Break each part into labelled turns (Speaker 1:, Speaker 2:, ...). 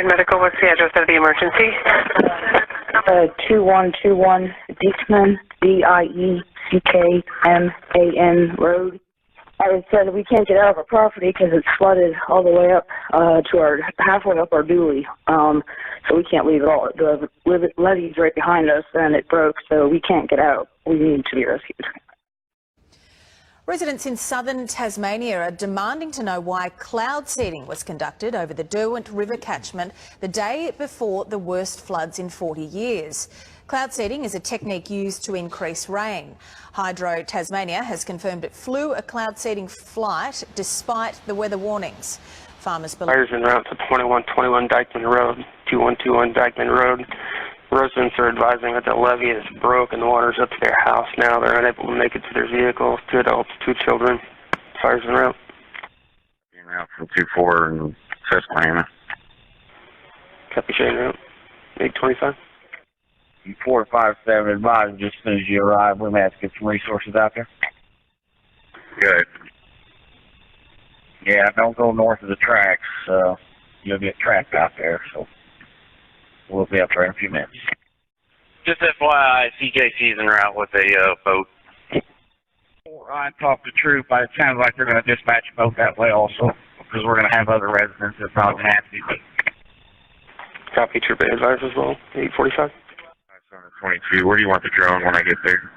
Speaker 1: Medical, what's the address of the emergency?
Speaker 2: 2121 Dieckman, Dieckman Road. I said we can't get out of our property because it's flooded all the way up to our halfway up our dually. So we can't leave at all. The levee's right behind us and it broke, so we can't get out. We need to be rescued.
Speaker 3: Residents in southern Tasmania are demanding to know why cloud seeding was conducted over the Derwent River catchment the day before the worst floods in 40 years. Cloud seeding is a technique used to increase rain. Hydro Tasmania has confirmed it flew a cloud seeding flight despite the weather warnings. Farmers believe...
Speaker 4: Fires en route to 2121 Dykeman Road, 2121 Dykeman Road. Residents are advising that the levee is broke and the water's up to their house now. They're unable to make it to their vehicles. 2 adults, 2 children. Fires en route.
Speaker 5: En route from 24 and Susquehanna.
Speaker 4: Copy, Shane route. 825.
Speaker 6: 457 advised just as soon as you arrive, we may have to get some resources out there.
Speaker 5: Good.
Speaker 6: Yeah, don't go north of the tracks. You'll get trapped out there, so we'll be up there in a few minutes.
Speaker 5: Just FYI, CJC is en route with a boat.
Speaker 6: I talked to Troop, but it sounds like they're going to dispatch a boat that way also, because we're going to have other residents that probably have to.
Speaker 4: Copy, Troop A advised as well. 845.
Speaker 5: 22. Where do you want the drone when I get there?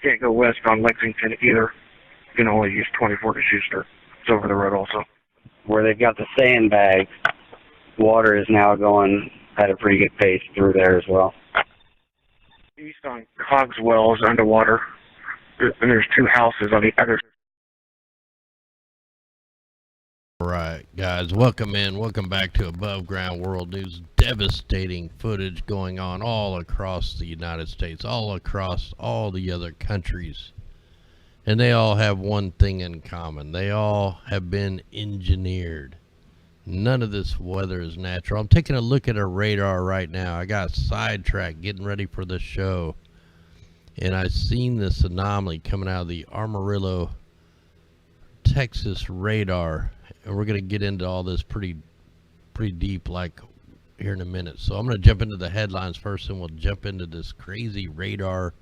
Speaker 6: Can't go west on Lexington either. You can only use 24 to Schuster. It's over the road also.
Speaker 7: Where they've got the sandbags, water is now going at a pretty good pace through there as well.
Speaker 6: East on Cogswell is underwater, and there's 2 houses on the other.
Speaker 8: All right, guys, welcome back to Above Ground World News. Devastating footage going on all across the United States, all across all the other countries. And they all have one thing in common. They all have been engineered. None of this weather is natural. I'm taking a look at a radar right now. I got sidetracked getting ready for this show. And I seen this anomaly coming out of the Amarillo, Texas radar. And we're going to get into all this pretty deep like here in a minute. So I'm going to jump into the headlines first and we'll jump into this crazy radar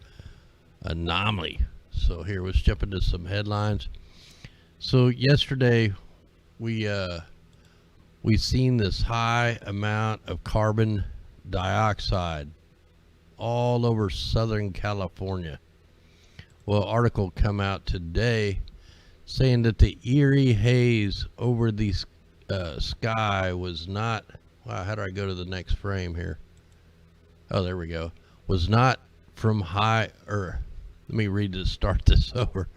Speaker 8: anomaly. So here, let's jump into some headlines. So yesterday we seen this high amount of carbon dioxide all over Southern California. Well, article come out today saying that the eerie haze over the sky was not, wow, how do I go to the next frame here? Oh, there we go. Was not from high, or let me start this over.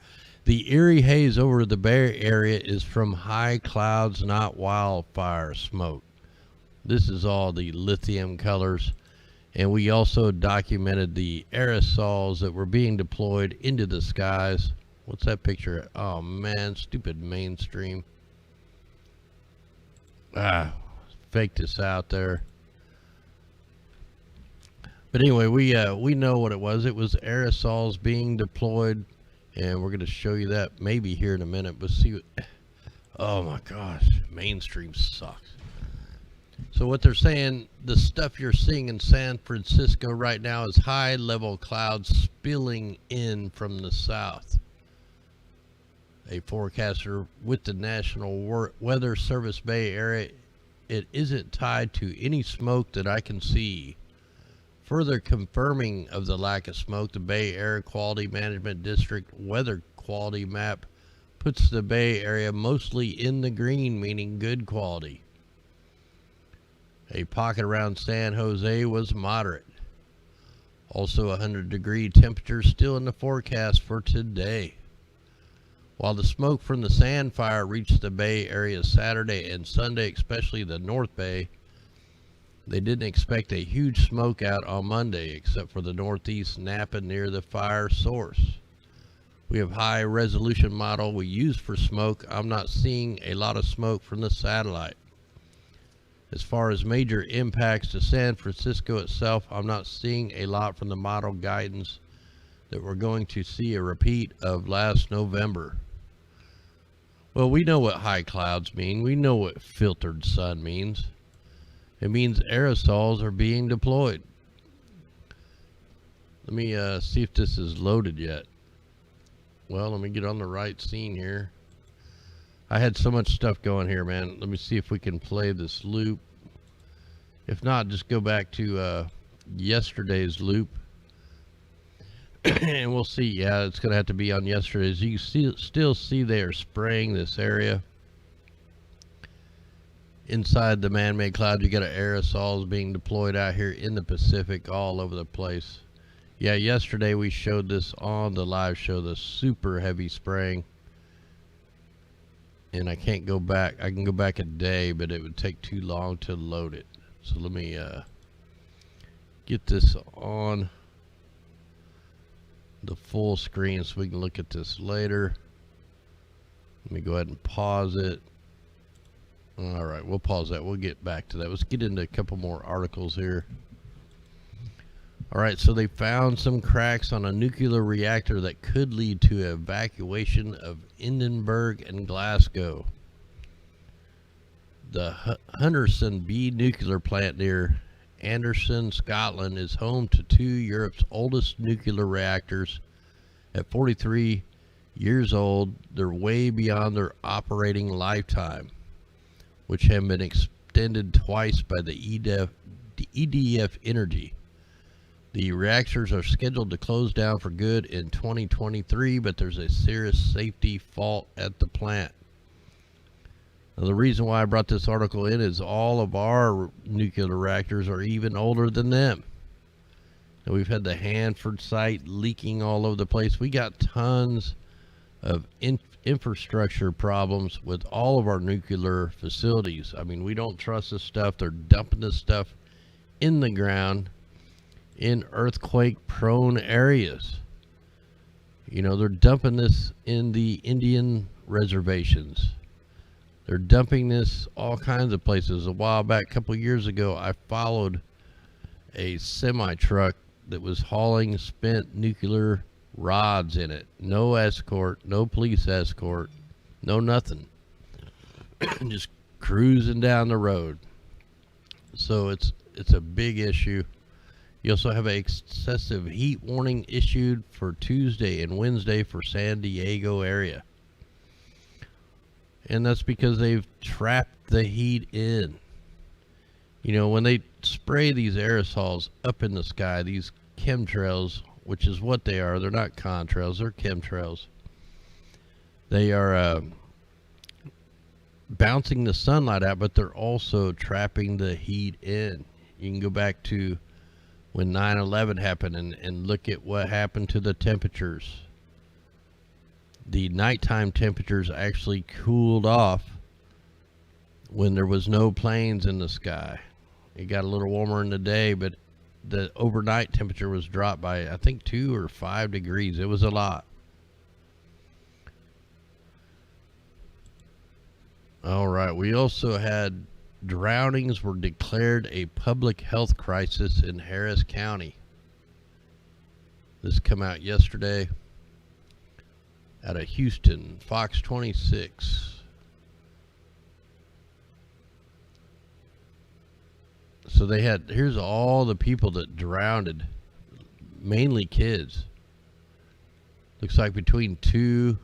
Speaker 8: The eerie haze over the Bay Area is from high clouds, not wildfire smoke. This is all the lithium colors. And we also documented the aerosols that were being deployed into the skies. What's that picture? Oh man, stupid mainstream. Faked this out there. But anyway, we know what it was. It was aerosols being deployed, and we're going to show you that maybe here in a minute. But see, oh my gosh, mainstream sucks. So what they're saying, the stuff you're seeing in San Francisco right now is high-level clouds spilling in from the south. A forecaster with the National Weather Service Bay Area, it isn't tied to any smoke that I can see. Further confirming of the lack of smoke, the Bay Area Quality Management District weather quality map puts the Bay Area mostly in the green, meaning good quality. A pocket around San Jose was moderate. Also 100-degree temperature still in the forecast for today. While the smoke from the sand fire reached the Bay Area Saturday and Sunday, especially the North Bay, they didn't expect a huge smoke out on Monday, except for the northeast Napa near the fire source. We have high resolution model we use for smoke. I'm not seeing a lot of smoke from the satellite. As far as major impacts to San Francisco itself, I'm not seeing a lot from the model guidance that we're going to see a repeat of last November. Well, we know what high clouds mean. We know what filtered sun means. It means aerosols are being deployed. Let me see if this is loaded yet. Well, let me get on the right scene here. I had so much stuff going here, man. Let me see if we can play this loop. If not, just go back to yesterday's loop. And we'll see. Yeah, it's going to have to be on yesterday's. You still see they are spraying this area. Inside the man-made cloud, you got aerosols being deployed out here in the Pacific all over the place. Yeah, yesterday we showed this on the live show, the super heavy spraying. And I can't go back. I can go back a day, but it would take too long to load it. So let me get this on the full screen so we can look at this later. Let me go ahead and pause it. All right, we'll pause that. We'll get back to that. Let's get into a couple more articles here. All right, so they found some cracks on a nuclear reactor that could lead to evacuation of Edinburgh and Glasgow. The Henderson B nuclear plant near Anderson, Scotland, is home to two of Europe's oldest nuclear reactors. At 43 years old, they're way beyond their operating lifetime, which have been extended twice by the EDF Energy. The reactors are scheduled to close down for good in 2023, but there's a serious safety fault at the plant. Now, the reason why I brought this article in is all of our nuclear reactors are even older than them. And we've had the Hanford site leaking all over the place. We got tons of infrastructure problems with all of our nuclear facilities. I mean, we don't trust this stuff. They're dumping this stuff in the ground in earthquake-prone areas. You know, they're dumping this in the Indian reservations. They're dumping this all kinds of places. A while back, a couple years ago, I followed a semi-truck that was hauling spent nuclear rods in it. No escort, no police escort, no nothing. Just cruising down the road. So it's a big issue. You also have an excessive heat warning issued for Tuesday and Wednesday for San Diego area. And that's because they've trapped the heat in. You know, when they spray these aerosols up in the sky, these chemtrails, which is what they are, they're not contrails, they're chemtrails. They are bouncing the sunlight out, but they're also trapping the heat in. You can go back to when 9/11 happened and look at what happened to the temperatures. The nighttime temperatures actually cooled off when there was no planes in the sky. It got a little warmer in the day, but the overnight temperature was dropped by, I think, 2 or 5 degrees. It was a lot. All right, we also had drownings were declared a public health crisis in Harris County. This came out yesterday out of Houston, Fox 26. So they had, here's all the people that drowned, mainly kids. Looks like between 2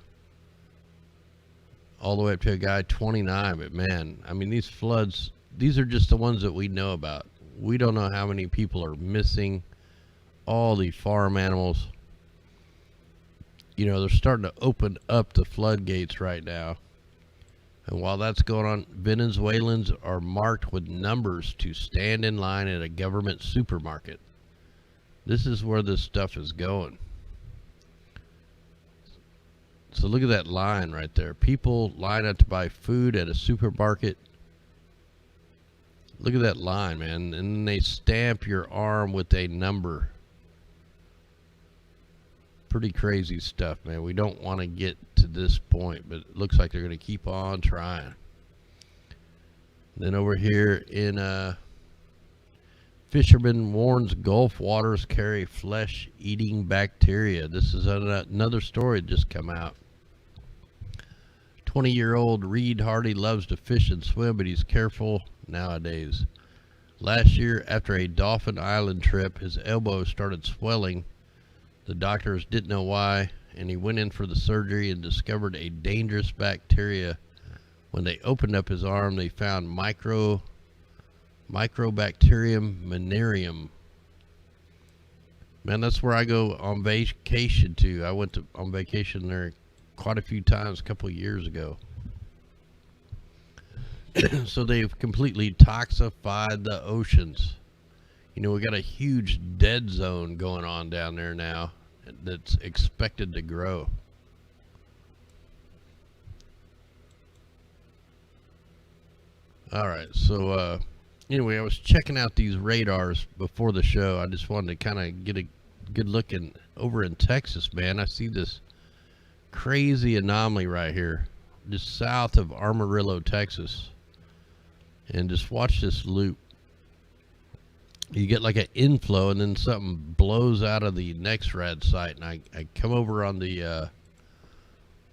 Speaker 8: all the way up to a guy 29, but man, I mean, these floods, these are just the ones that we know about. We don't know how many people are missing. All the farm animals. You know, they're starting to open up the floodgates right now. And while that's going on, Venezuelans are marked with numbers to stand in line at a government supermarket. This is where this stuff is going. So look at that line right there. People line up to buy food at a supermarket. Look at that line, man. And then they stamp your arm with a number. Pretty crazy stuff, man. We don't want to get to this point, but it looks like they're going to keep on trying. Then over here in fisherman warns Gulf waters carry flesh-eating bacteria. This is another story that just come out. 20-year-old Reed Hardy loves to fish and swim, but he's careful nowadays. Last year, after a Dolphin Island trip, his elbow started swelling. The doctors didn't know why, and he went in for the surgery and discovered a dangerous bacteria. When they opened up his arm, they found Microbacterium venereum. Man, that's where I go on vacation to. I went on vacation there quite a few times a couple of years ago. So they've completely toxified the oceans. You know, we got a huge dead zone going on down there now that's expected to grow. All right, so anyway, I was checking out these radars before the show. I just wanted to kind of get a good look over in Texas, man. I see this crazy anomaly right here, just south of Amarillo, Texas. And just watch this loop. You get like an inflow, and then something blows out of the next rad site. And I come over on the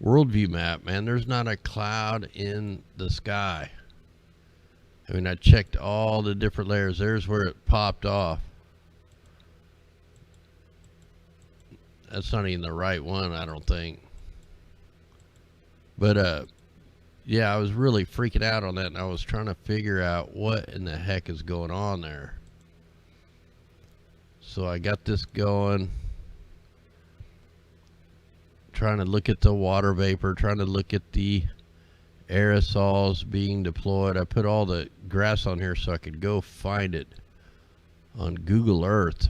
Speaker 8: worldview map, man. There's not a cloud in the sky. I mean, I checked all the different layers. There's where it popped off. That's not even the right one, I don't think. But yeah, I was really freaking out on that, and I was trying to figure out what in the heck is going on there. So I got this going, trying to look at the water vapor, trying to look at the aerosols being deployed. I put all the graphs on here so I could go find it on Google Earth.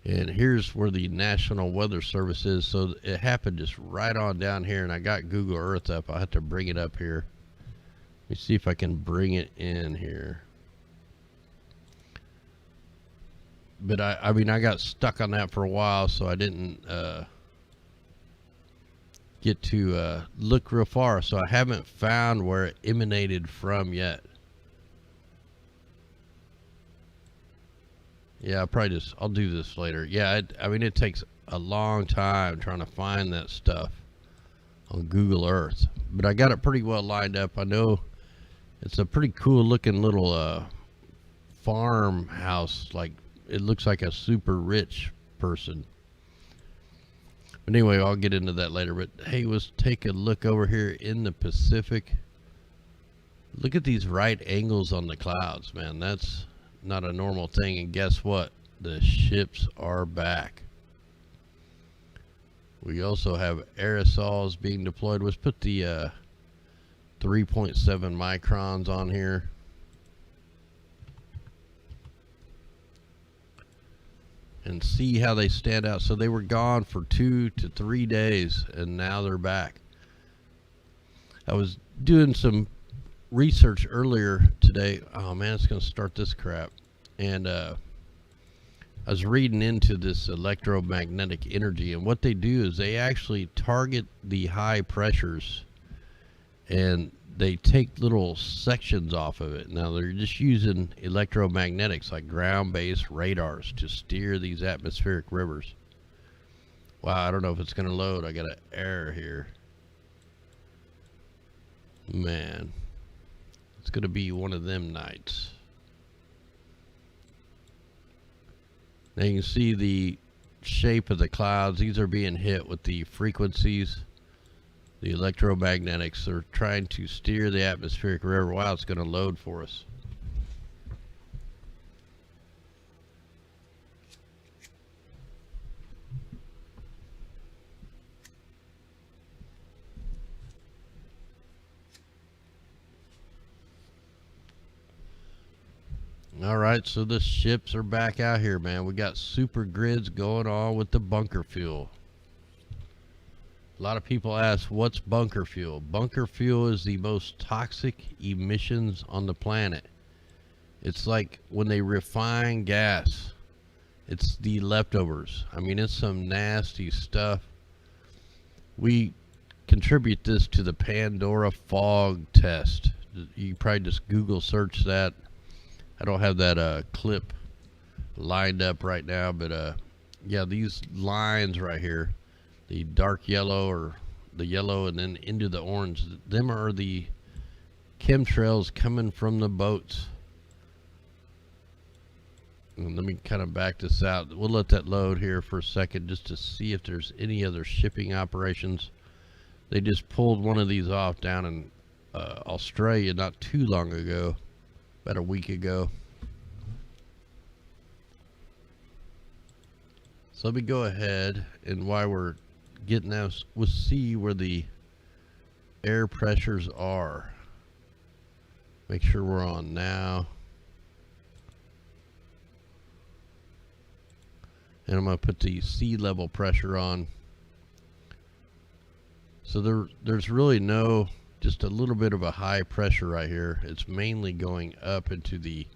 Speaker 8: And here's where the National Weather Service is. So it happened just right on down here, and I got Google Earth up. I'll have to bring it up here. Let me see if I can bring it in here. But I mean, I got stuck on that for a while, so I didn't get to look real far. So I haven't found where it emanated from yet. Yeah, I'll do this later. Yeah, I mean, it takes a long time trying to find that stuff on Google Earth. But I got it pretty well lined up. I know it's a pretty cool looking little farmhouse. Like, it looks like a super rich person. But anyway, I'll get into that later. But hey, let's take a look over here in the Pacific. Look at these right angles on the clouds, man. That's not a normal thing. And guess what? The ships are back. We also have aerosols being deployed. Let's put the 3.7 microns on here. And see how they stand out. So they were gone for 2 to 3 days, and now they're back. I was doing some research earlier today. Oh man, it's gonna start this crap. And I was reading into this electromagnetic energy, and what they do is they actually target the high pressures, and they take little sections off of it. Now they're just using electromagnetics like ground-based radars to steer these atmospheric rivers. Wow, I don't know if it's gonna load. I got an error here. Man, it's gonna be one of them nights. Now you can see the shape of the clouds. These are being hit with the frequencies. The electromagnetics are trying to steer the atmospheric river. Wow, it's going to load for us. All right, so the ships are back out here, man. We got super grids going on with the bunker fuel. A lot of people ask, what's bunker fuel? Bunker fuel is the most toxic emissions on the planet. It's like when they refine gas, it's the leftovers. I mean, it's some nasty stuff. We contribute this to the Pandora fog test. You probably just Google search that. I don't have that clip lined up right now, but yeah, these lines right here, the dark yellow or the yellow and then into the orange. Them are the chemtrails coming from the boats. And let me kind of back this out. We'll let that load here for a second just to see if there's any other shipping operations. They just pulled one of these off down in Australia not too long ago, about a week ago. So let me go ahead, and while we're getting that, we'll see where the air pressures are. Make sure we're on now. And I'm going to put the sea level pressure on. So there's really no, just a little bit of a high pressure right here. It's mainly going up into the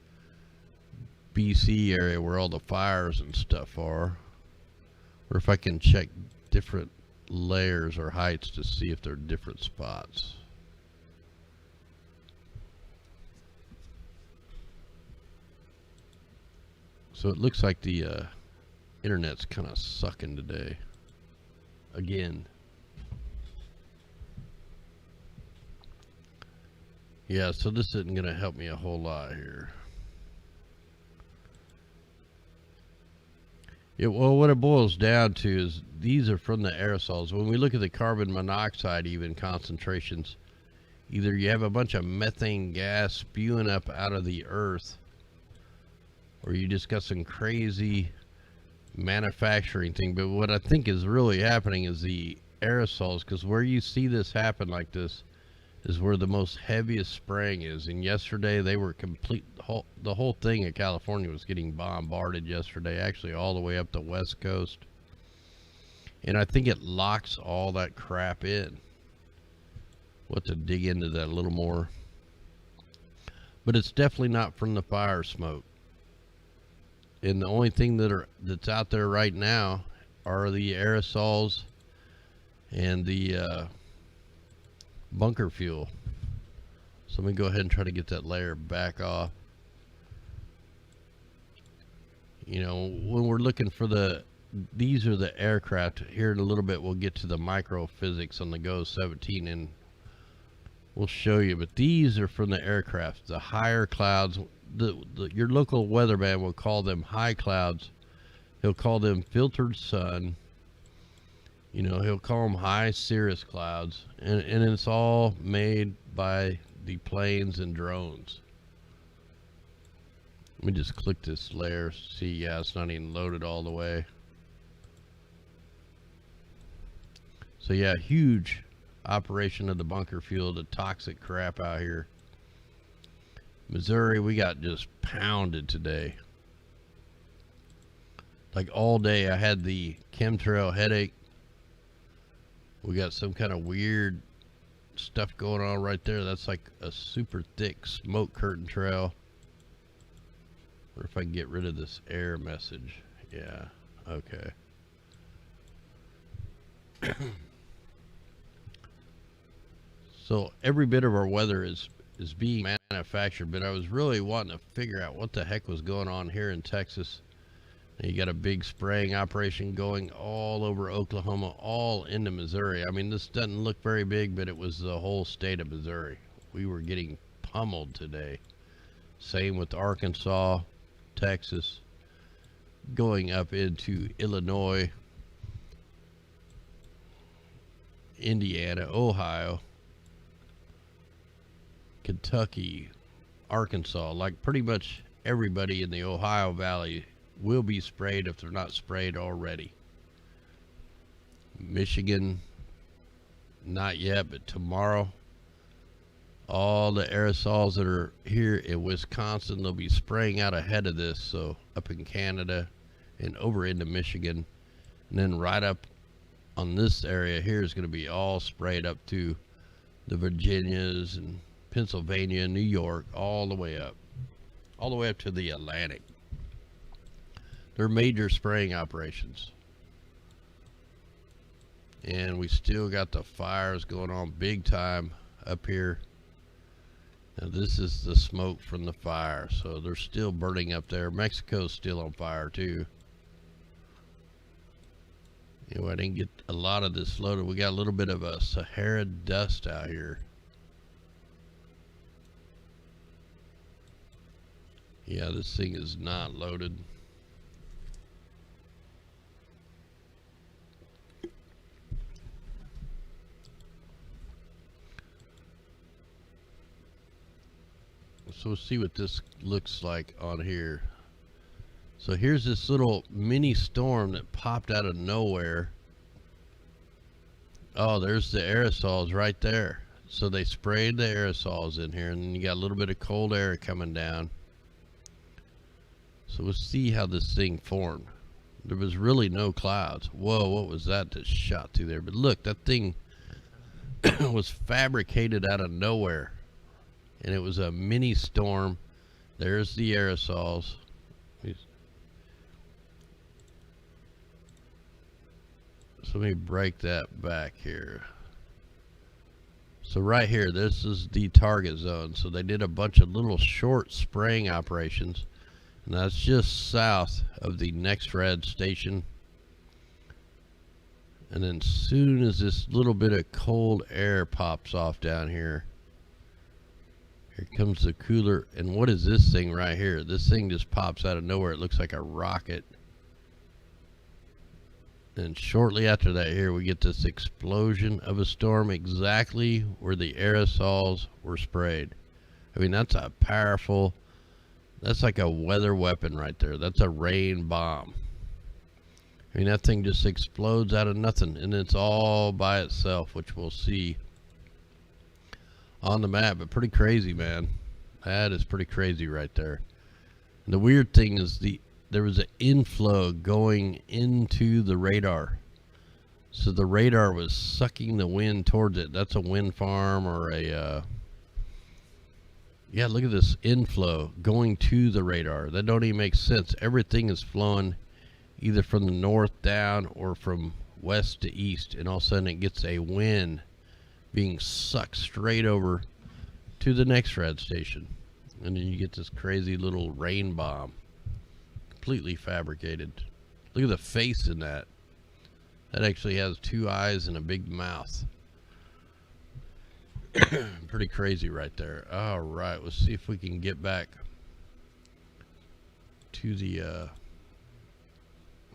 Speaker 8: BC area where all the fires and stuff are. Or if I can check different layers or heights to see if they're different spots. So it looks like the internet's kind of sucking today again. Yeah, so this isn't going to help me a whole lot here. Yeah, well, what it boils down to is these are from the aerosols. When we look at the carbon monoxide even concentrations, either you have a bunch of methane gas spewing up out of the earth, or you just got some crazy manufacturing thing. But what I think is really happening is the aerosols, because where you see this happen like this is where the most heaviest spraying is. And yesterday they were the whole thing in California was getting bombarded yesterday, actually all the way up the west coast. And I think it locks all that crap in. We'll have to dig into that a little more. But it's definitely not from the fire smoke. And the only thing that's out there right now are the aerosols and the bunker fuel. So let me go ahead and try to get that layer back off. You know, when we're looking for these are the aircraft. Here in a little bit we'll get to the microphysics on the GOES 17 and we'll show you. But these are from the aircraft, the higher clouds. Your local weatherman will call them high clouds. He'll call them filtered sun. You know, he'll call them high cirrus clouds. And it's all made by the planes and drones. Let me just click this layer. See, yeah, it's not even loaded all the way. So yeah, huge operation of the bunker fuel, the toxic crap out here. Missouri, we got just pounded today. Like all day I had the chemtrail headache. We got some kind of weird stuff going on right there. That's like a super thick smoke curtain trail. Or if I can get rid of this error message. Yeah, okay. So every bit of our weather is being manufactured, but I was really wanting to figure out what the heck was going on here in Texas. And you got a big spraying operation going all over Oklahoma, all into Missouri. I mean, this doesn't look very big, but it was the whole state of Missouri. We were getting pummeled today. Same with Arkansas, Texas, going up into Illinois, Indiana, Ohio, Kentucky, Arkansas. Like pretty much everybody in the Ohio Valley will be sprayed if they're not sprayed already. Michigan, not yet, but tomorrow, all the aerosols that are here in Wisconsin, they'll be spraying out ahead of this. So up in Canada and over into Michigan, and then right up on this area here is going to be all sprayed up to the Virginias and Pennsylvania, New York, all the way up to the Atlantic. They're major spraying operations. And we still got the fires going on big time up here. Now this is the smoke from the fire, so they're still burning up there. Mexico's still on fire too. Anyway, I didn't get a lot of this loaded. We got a little bit of a Sahara dust out here. Yeah, this thing is not loaded. So we'll see what this looks like on here. So here's this little mini storm that popped out of nowhere. Oh, there's the aerosols right there. So they sprayed the aerosols in here, and then you got a little bit of cold air coming down. So we'll see how this thing formed. There was really no clouds. Whoa, what was that that shot through there? But look, that thing was fabricated out of nowhere. And it was a mini storm. There's the aerosols. So let me break that back here. So right here, this is the target zone. So they did a bunch of little short spraying operations. And that's just south of the next red station. And then soon as this little bit of cold air pops off down here, here comes the cooler. And what is this thing right here? This thing just pops out of nowhere. It looks like a rocket. And shortly after that here, we get this explosion of a storm exactly where the aerosols were sprayed. I mean, that's a powerful, that's like a weather weapon right there. That's a rain bomb. I mean, that thing just explodes out of nothing, and it's all by itself, which we'll see on the map. But pretty crazy, man. That is pretty crazy right there. And the weird thing is there was an inflow going into the radar. So the radar was sucking the wind towards it. That's a wind farm or a, yeah, look at this inflow going to the radar. That don't even make sense. Everything is flowing either from the north down or from west to east. And all of a sudden it gets a wind being sucked straight over to the next rad station. And then you get this crazy little rain bomb. Completely fabricated. Look at the face in that. That actually has two eyes and a big mouth. Pretty crazy right there. All right, let's see if we can get back to the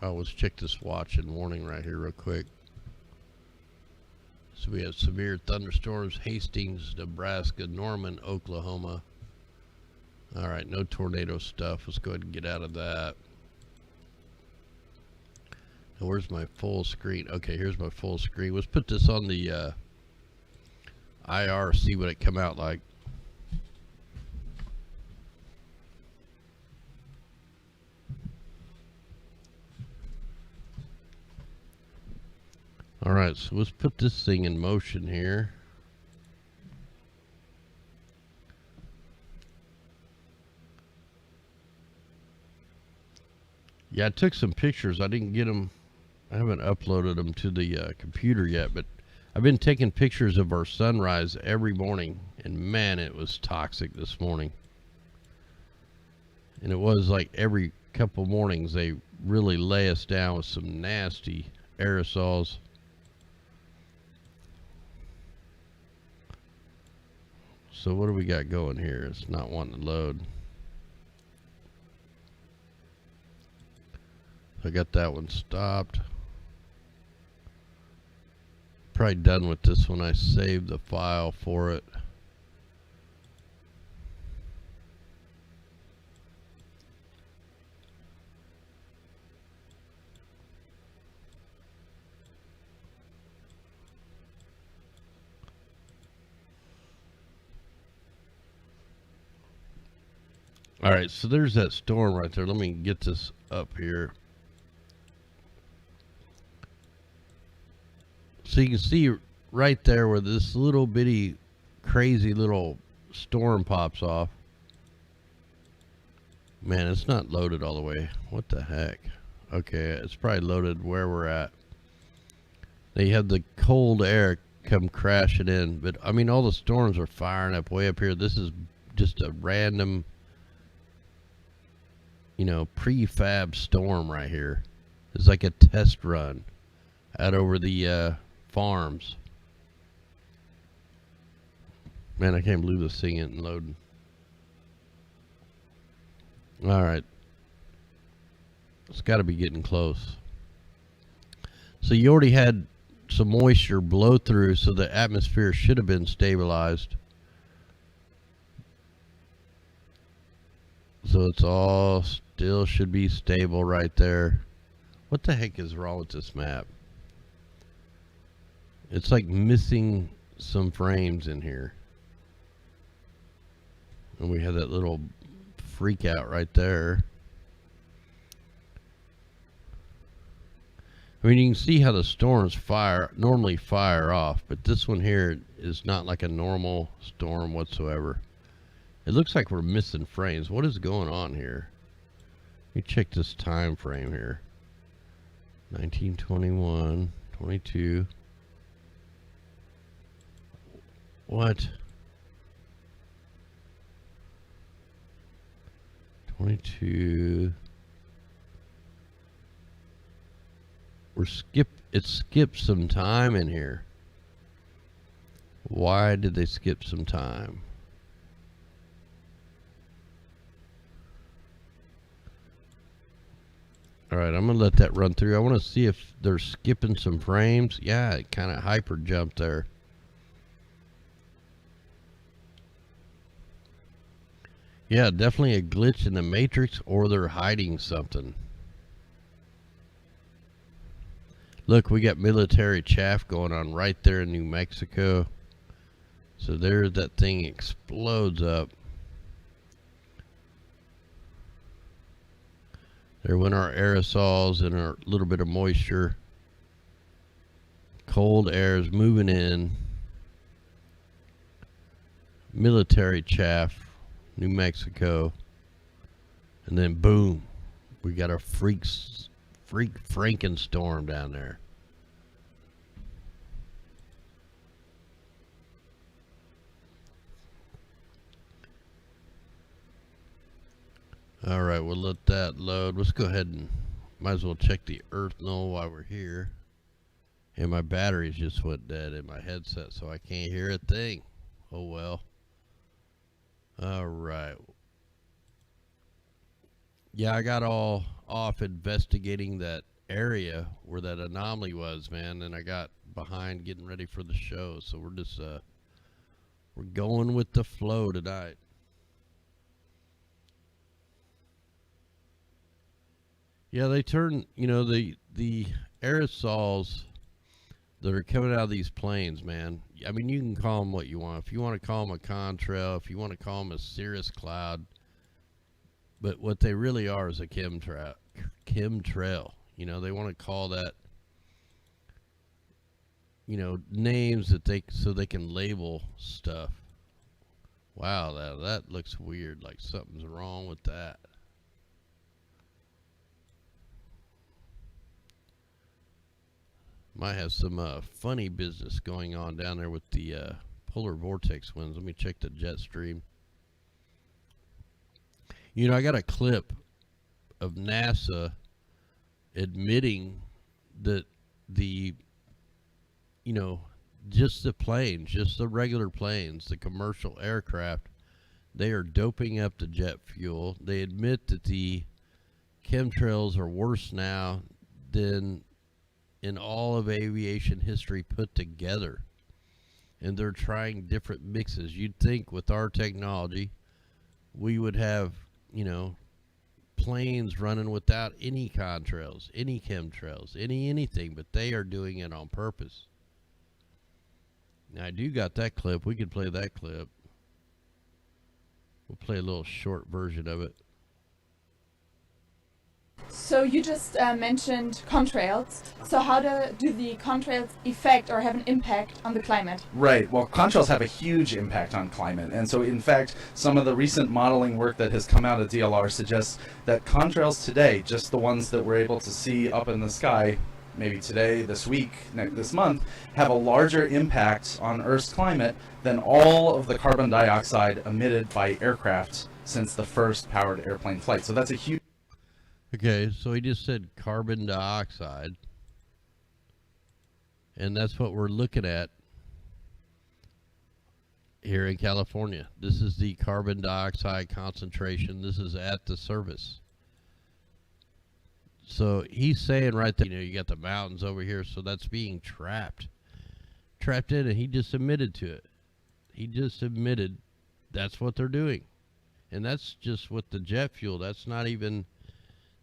Speaker 8: oh, let's check this watch and warning right here real quick. So we have severe thunderstorms, Hastings, Nebraska, Norman, Oklahoma. All right, no tornado stuff. Let's go ahead and get out of that. Now, where's my full screen? Okay, here's my full screen. Let's put this on the IR, see what it come out like. All right, so let's put this thing in motion here. Yeah, I took some pictures. I didn't get them. I haven't uploaded them to the computer yet, but I've been taking pictures of our sunrise every morning, and man, it was toxic this morning. And it was like every couple mornings they really lay us down with some nasty aerosols. So what do we got going here? It's not wanting to load. I got that one stopped. Probably done with this when I save the file for it. All right, so there's that storm right there. Let me get this up here. So you can see right there where this little bitty crazy little storm pops off. Man, it's not loaded all the way. What the heck? Okay, it's probably loaded where we're at. They have the cold air come crashing in, but I mean all the storms are firing up way up here. This is just a random, you know, prefab storm right here. It's like a test run out over the farms. Man, I can't believe this thing isn't loading. All right. It's got to be getting close. So you already had some moisture blow through, so the atmosphere should have been stabilized. So it's all still should be stable right there. What the heck is wrong with this map? It's like missing some frames in here. And we had that little freak out right there. I mean, you can see how the storms normally fire off, but this one here is not like a normal storm whatsoever. It looks like we're missing frames. What is going on here? Let me check this time frame here. 1921, 22. What? 22. It skipped some time in here. Why did they skip some time? All right, I'm gonna let that run through. I want to see if they're skipping some frames. Yeah, it kind of hyper jumped there. Yeah, definitely a glitch in the matrix, or they're hiding something. Look, we got military chaff going on right there in New Mexico. So there, that thing explodes up. There went our aerosols and our little bit of moisture. Cold air is moving in. Military chaff, New Mexico. And then boom, we got a freak Frankenstorm down there. All right, we'll let that load. Let's go ahead and might as well check the earth null while we're here. And my batteries just went dead in my headset, so I can't hear a thing. Oh well. All right. Yeah, I got all off investigating that area where that anomaly was, man, and I got behind getting ready for the show. So we're just we're going with the flow tonight. Yeah, they turn, you know, the aerosols that are coming out of these planes, man. I mean, you can call them what you want. If you want to call them a contrail, if you want to call them a cirrus cloud, but what they really are is a chemtrail. You know, they want to call that, you know, names that so they can label stuff. Wow, that looks weird. Like something's wrong with that. Might have some funny business going on down there with the polar vortex winds. Let me check the jet stream. You know, I got a clip of NASA admitting that the, you know, just the planes, just the regular planes, the commercial aircraft, they are doping up the jet fuel. They admit that the chemtrails are worse now than in all of aviation history put together. And they're trying different mixes. You'd think with our technology, we would have, you know, planes running without any contrails, any chemtrails, anything, but they are doing it on purpose. Now, I do got that clip. We could play that clip. We'll play a little short version of it.
Speaker 9: So you just mentioned contrails. So how do the contrails affect or have an impact on the climate?
Speaker 10: Right. Well, contrails have a huge impact on climate. And so, in fact, some of the recent modeling work that has come out of DLR suggests that contrails today, just the ones that we're able to see up in the sky, maybe today, this week, this month, have a larger impact on Earth's climate than all of the carbon dioxide emitted by aircraft since the first powered airplane flight. So that's a huge...
Speaker 8: Okay, so he just said carbon dioxide. And that's what we're looking at here in California. This is the carbon dioxide concentration. This is at the surface. So he's saying right there, you got the mountains over here, so that's being trapped in, and he just admitted to it. He just admitted that's what they're doing. And that's just with the jet fuel. That's not even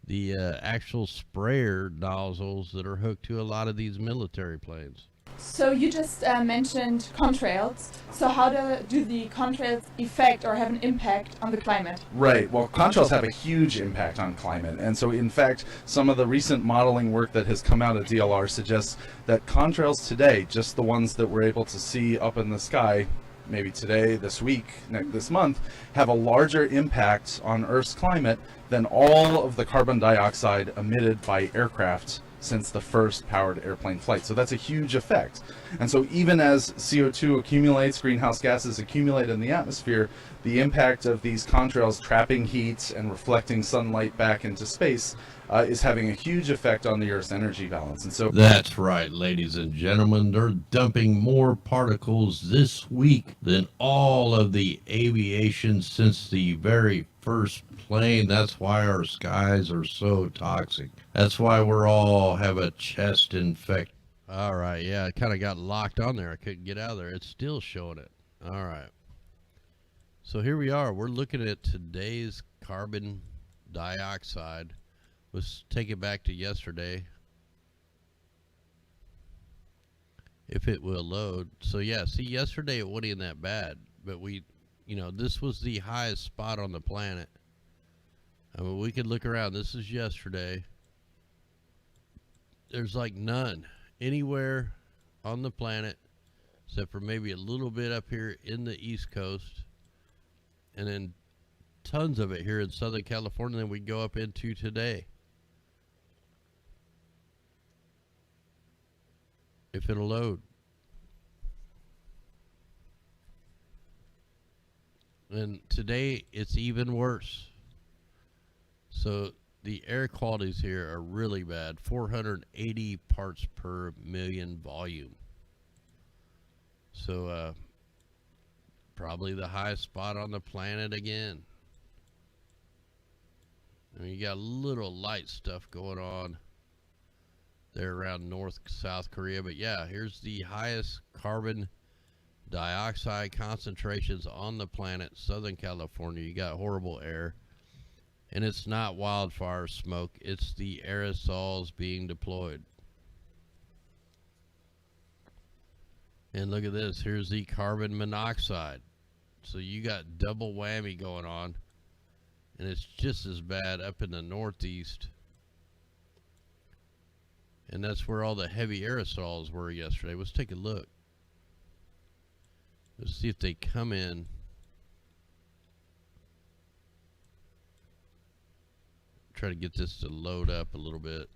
Speaker 8: the actual sprayer nozzles that are hooked to a lot of these military planes.
Speaker 9: So you just mentioned contrails. So how do the contrails affect or have an impact on the climate?
Speaker 10: Right. Well, contrails have a huge impact on climate. And so, in fact, some of the recent modeling work that has come out of DLR suggests that contrails today, just the ones that we're able to see up in the sky, maybe today, this week, this month, have a larger impact on Earth's climate than all of the carbon dioxide emitted by aircraft since the first powered airplane flight. So that's a huge effect. And so even as CO2 accumulates, greenhouse gases accumulate in the atmosphere, the impact of these contrails trapping heat and reflecting sunlight back into space is having a huge effect on the Earth's energy balance. And so
Speaker 8: that's right, ladies and gentlemen, they're dumping more particles this week than all of the aviation since the very first plane. That's why our skies are so toxic. That's why we're all have a chest infection. All right, yeah, I kind of got locked on there. I couldn't get out of there. It's still showing it. All right. So here we are. We're looking at today's carbon dioxide. Let's take it back to yesterday, if it will load. So yeah, see, yesterday it wasn't even that bad, but this was the highest spot on the planet. I mean, we could look around. This is yesterday. There's like none anywhere on the planet except for maybe a little bit up here in the East Coast, and then tons of it here in Southern California. Then we go up into today. If it'll load. And today it's even worse. So the air qualities here are really bad. 480 parts per million volume. So probably the highest spot on the planet again. I mean, you got little light stuff going on there around South Korea. But yeah, here's the highest carbon dioxide concentrations on the planet, Southern California. You got horrible air. And it's not wildfire smoke, it's the aerosols being deployed. And look at this, here's the carbon monoxide. So you got double whammy going on. And it's just as bad up in the Northeast. And that's where all the heavy aerosols were yesterday. Let's take a look. Let's see if they come in. Try to get this to load up a little bit.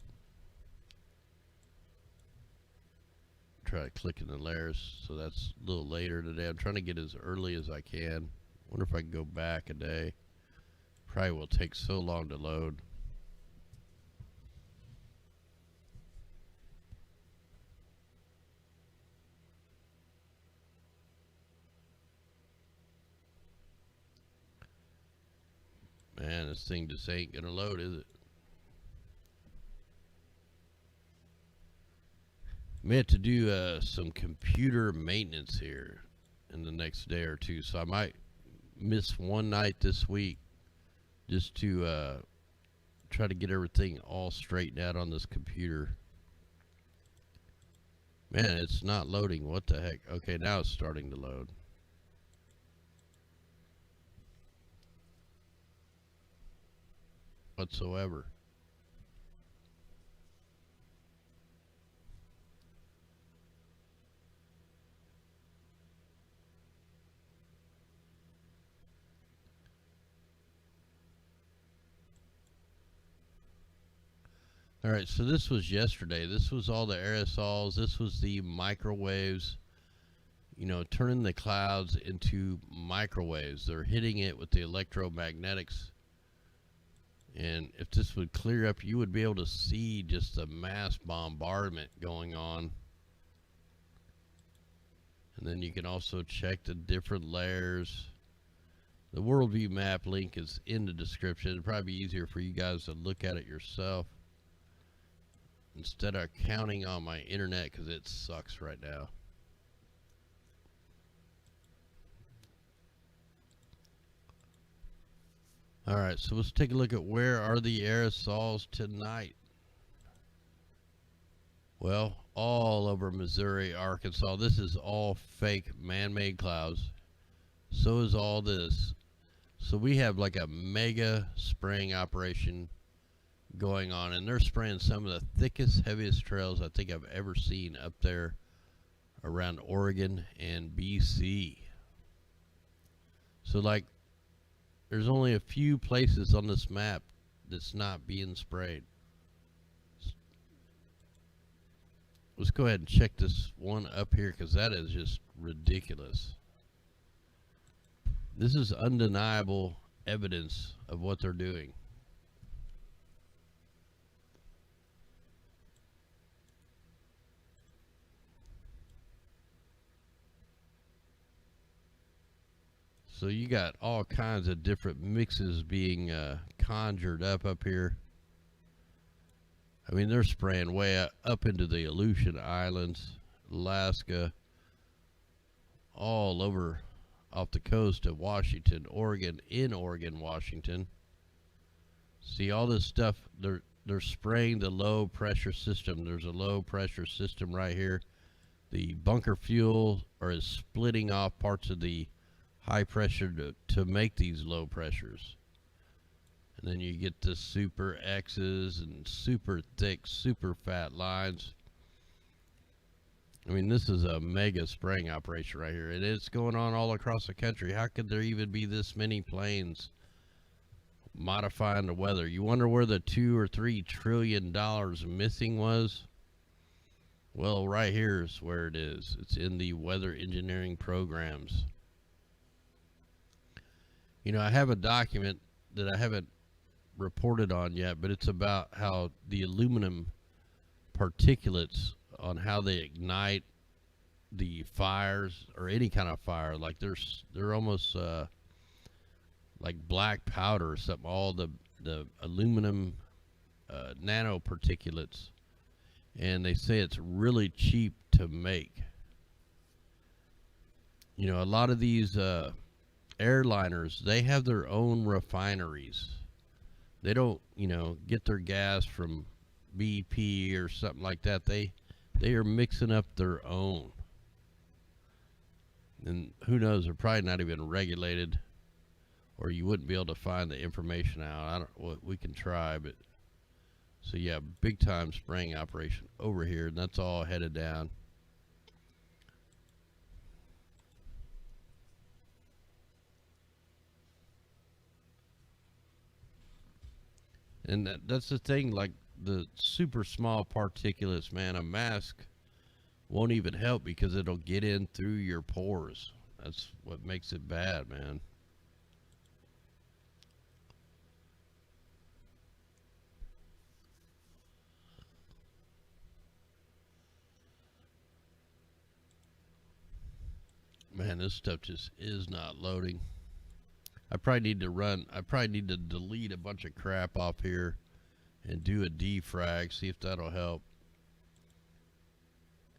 Speaker 8: Try to click in the layers. So that's a little later today. I'm trying to get as early as I can. Wonder if I can go back a day. Probably will take so long to load. Man, this thing just ain't gonna load, is it? Meant to do some computer maintenance here in the next day or two, so I might miss one night this week just to try to get everything all straightened out on this computer. Man, it's not loading. What the heck? Okay, now it's starting to load. Whatsoever. All right, so this was yesterday. This was all the aerosols. This was the microwaves, turning the clouds into microwaves. They're hitting it with the electromagnetics. And if this would clear up, you would be able to see just the mass bombardment going on then you can also check the different layers. The worldview map link is in the description. It'd probably be easier for you guys to look at it yourself instead of counting on my internet, because it sucks right now. Alright, so let's take a look at where are the aerosols tonight. Well, all over Missouri, Arkansas. This is all fake man-made clouds. So is all this. So we have like a mega spraying operation going on, and they're spraying some of the thickest, heaviest trails I think I've ever seen up there around Oregon and BC. So like, there's only a few places on this map that's not being sprayed. Let's go ahead and check this one up here, because that is just ridiculous. This is undeniable evidence of what they're doing. So you got all kinds of different mixes being conjured up here. I mean, they're spraying way up into the Aleutian Islands, Alaska, all over off the coast of Washington, Oregon, in Oregon, Washington. See all this stuff, they're spraying the low pressure system. There's a low pressure system right here. The bunker fuel is splitting off parts of the high pressure to make these low pressures. And then you get the super X's and super thick, super fat lines. I mean, this is a mega spraying operation right here. And it's going on all across the country. How could there even be this many planes modifying the weather? You wonder where the $2 or $3 trillion missing was? Well, right here is where it is. It's in the weather engineering programs. You know, I have a document that I haven't reported on yet, but it's about how the aluminum particulates, on how they ignite the fires, or any kind of fire. Like they're almost like black powder or something. All the aluminum nanoparticulates, and they say it's really cheap to make. You know, a lot of these airliners, they have their own refineries. They don't, you know, get their gas from BP or something like that. They are mixing up their own. And who knows, they're probably not even regulated, or you wouldn't be able to find the information out. We can try, but so yeah, big time spraying operation over here, and that's all headed down. And that's the thing, like the super small particulates, man, a mask won't even help, because it'll get in through your pores. That's what makes it bad, man. Man, this stuff just is not loading. I probably need to delete a bunch of crap off here and do a defrag, see if that'll help.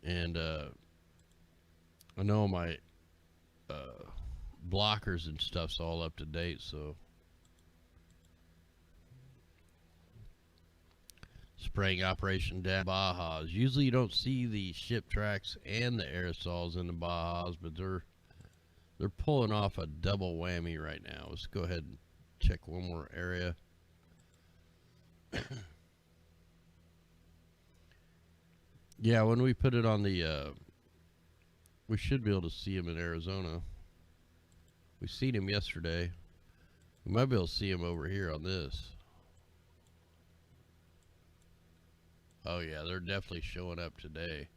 Speaker 8: And I know my blockers and stuff's all up to date, so spraying operation down Bajas. Usually you don't see the ship tracks and the aerosols in the Bajas, but they're pulling off a double whammy right now. Let's go ahead and check one more area. Yeah, when we put it on the we should be able to see him in Arizona. We seen him yesterday. We might be able to see him over here on this. Oh yeah, they're definitely showing up today.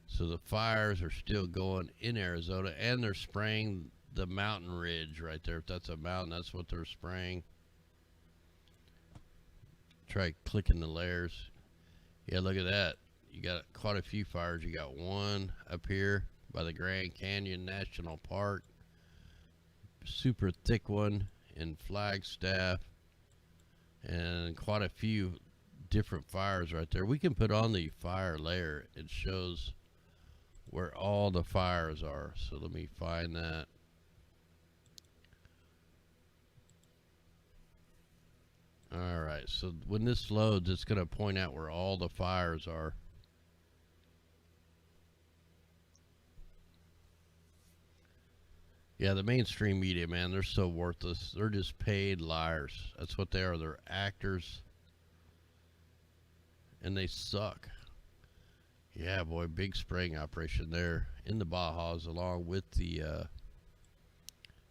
Speaker 8: So the fires are still going in Arizona, and they're spraying the mountain ridge right there. If that's a mountain, that's what they're spraying. Try clicking the layers. Yeah, look at that. You got quite a few fires. You got one up here. by the Grand Canyon National Park. Super thick one in Flagstaff, and quite a few different fires right there. We can put on the fire layer. It shows where all the fires are. So let me find that. Alright, so when this loads, it's going to point out where all the fires are. Yeah, the mainstream media, man, they're so worthless. They're just paid liars. That's what they are. They're actors. And they suck. Yeah, boy, big spraying operation there in the Bajas along with the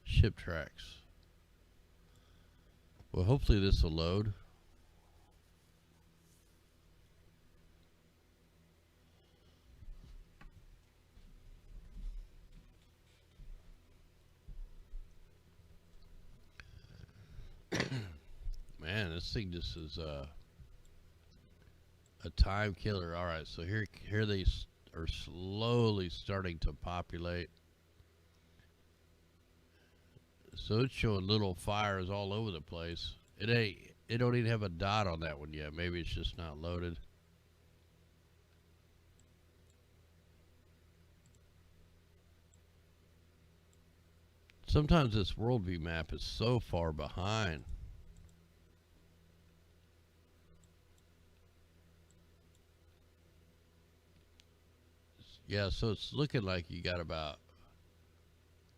Speaker 8: ship tracks. Well, hopefully this will load. Man, this thing just is a time killer. All right, so here they are slowly starting to populate. So it's showing little fires all over the place. It don't even have a dot on that one yet. Maybe it's just not loaded. Sometimes this worldview map is so far behind. Yeah, so it's looking like you got about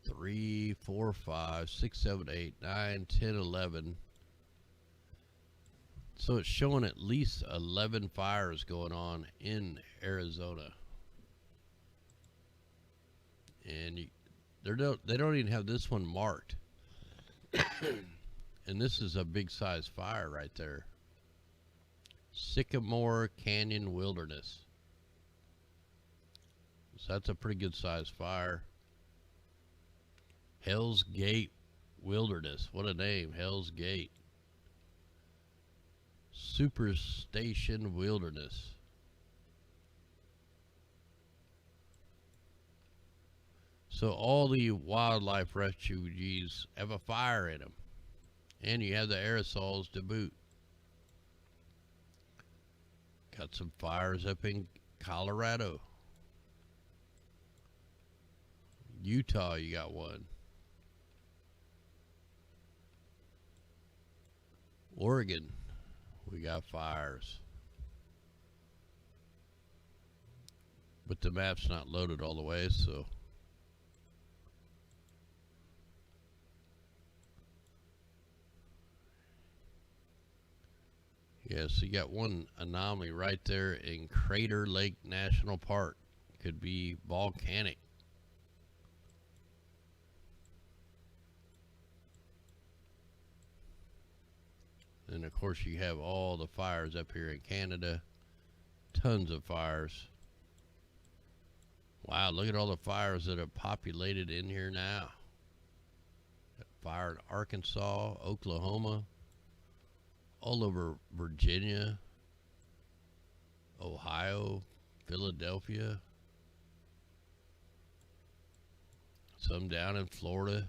Speaker 8: 3, 4, 5, 6, 7, 8, 9, 10, 11. So it's showing at least 11 fires going on in Arizona. And they don't even have this one marked. And this is a big size fire right there. Sycamore Canyon Wilderness. So that's a pretty good size fire. Hell's Gate Wilderness. What a name. Hell's Gate. Superstation Wilderness. So all the wildlife refugees have a fire in them. And you have the aerosols to boot. Got some fires up in Colorado. Utah, you got one. Oregon, we got fires. But the map's not loaded all the way, so. Yeah, so you got one anomaly right there in Crater Lake National Park. Could be volcanic. And of course you have all the fires up here in Canada. Tons of fires. Wow, look at all the fires that have populated in here now. Fire in Arkansas, Oklahoma, all over Virginia, Ohio, Philadelphia, some down in Florida.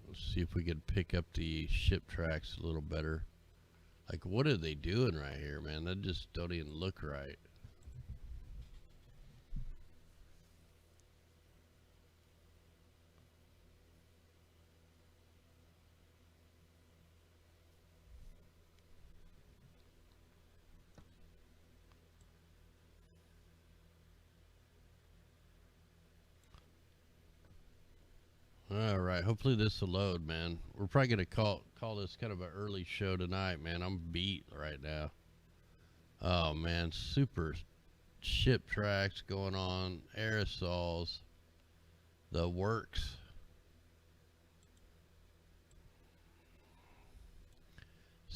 Speaker 8: Let's see if we can pick up the ship tracks a little better. Like, what are they doing right here, man? That just don't even look right. Alright, hopefully this will load, man. We're probably going to call this kind of an early show tonight, man. I'm beat right now. Oh, man. Super ship tracks going on. Aerosols. The Worxd.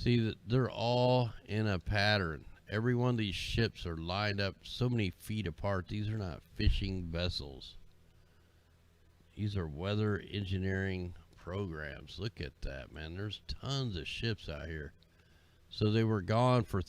Speaker 8: See that they're all in a pattern. Every one of these ships are lined up so many feet apart. These are not fishing vessels. These are weather engineering programs. Look at that, man. There's tons of ships out here. So they were gone for